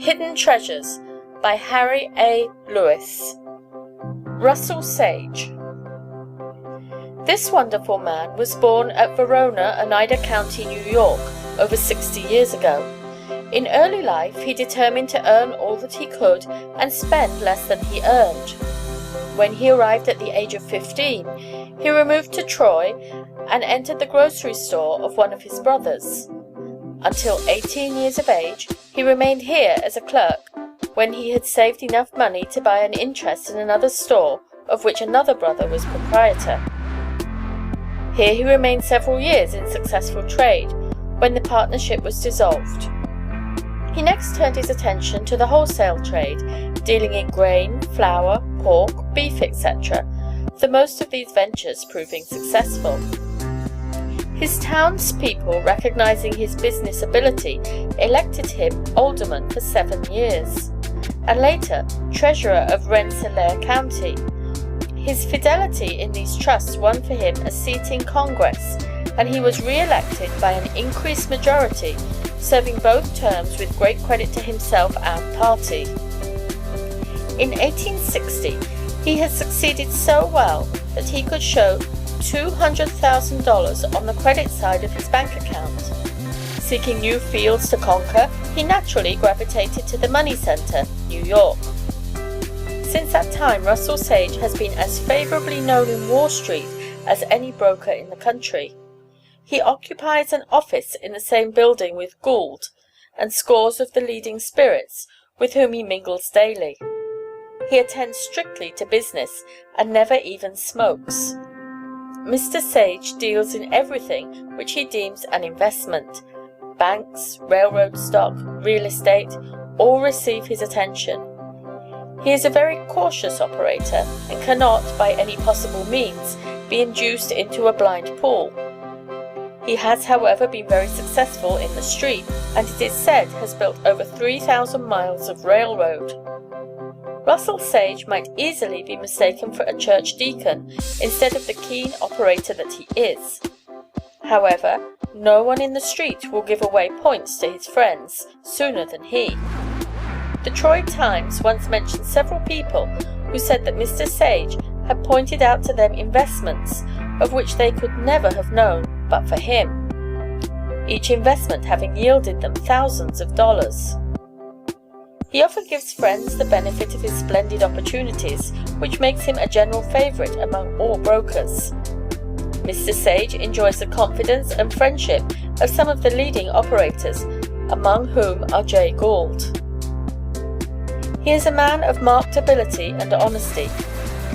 Hidden Treasures by Harry A. Lewis. Russell Sage. This wonderful man was born at Verona, Oneida County, New York, over 60 years ago. In early life, he determined to earn all that he could and spend less than he earned. When he arrived at the age of 15, he removed to Troy and entered the grocery store of one of his brothers. Until 18 years of age, he remained here as a clerk when he had saved enough money to buy an interest in another store of which another brother was proprietor. Here he remained several years in successful trade when the partnership was dissolved. He next turned his attention to the wholesale trade, dealing in grain, flour, pork, beef, etc., the most of these ventures proving successful. His townspeople, recognizing his business ability, elected him alderman for 7 years, and later treasurer of Rensselaer County. His fidelity in these trusts won for him a seat in Congress, and he was re-elected by an increased majority, serving both terms with great credit to himself and party. In 1860, he had succeeded so well that he could show $200,000 on the credit side of his bank account. Seeking new fields to conquer, he naturally gravitated to the money center, New York. Since that time, Russell Sage has been as favorably known in Wall Street as any broker in the country. He occupies an office in the same building with Gould and scores of the leading spirits with whom he mingles daily. He attends strictly to business and never even smokes. Mr. Sage deals in everything which he deems an investment. Banks, railroad stock, real estate, all receive his attention. He is a very cautious operator and cannot, by any possible means, be induced into a blind pool. He has, however, been very successful in the street, and it is said has built over 3,000 miles of railroad. Russell Sage might easily be mistaken for a church deacon instead of the keen operator that he is. However, no one in the street will give away points to his friends sooner than he. The Troy Times once mentioned several people who said that Mr. Sage had pointed out to them investments of which they could never have known but for him, each investment having yielded them thousands of dollars. He often gives friends the benefit of his splendid opportunities, which makes him a general favorite among all brokers. Mr. Sage enjoys the confidence and friendship of some of the leading operators, among whom are Jay Gould. He is a man of marked ability and honesty.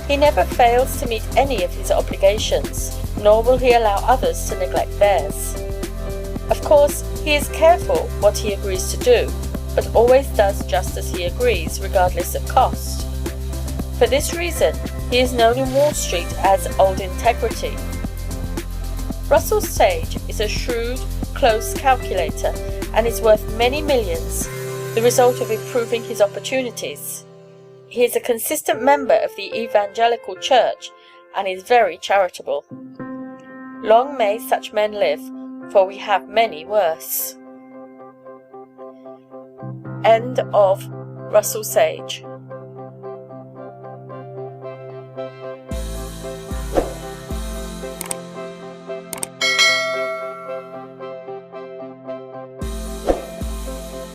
He never fails to meet any of his obligations, nor will he allow others to neglect theirs. Of course, he is careful what he agrees to do, but always does just as he agrees, regardless of cost. For this reason, he is known in Wall Street as Old Integrity. Russell Sage is a shrewd, close calculator and is worth many millions, the result of improving his opportunities. He is a consistent member of the Evangelical Church and is very charitable. Long may such men live, for we have many worse. End of Russell Sage.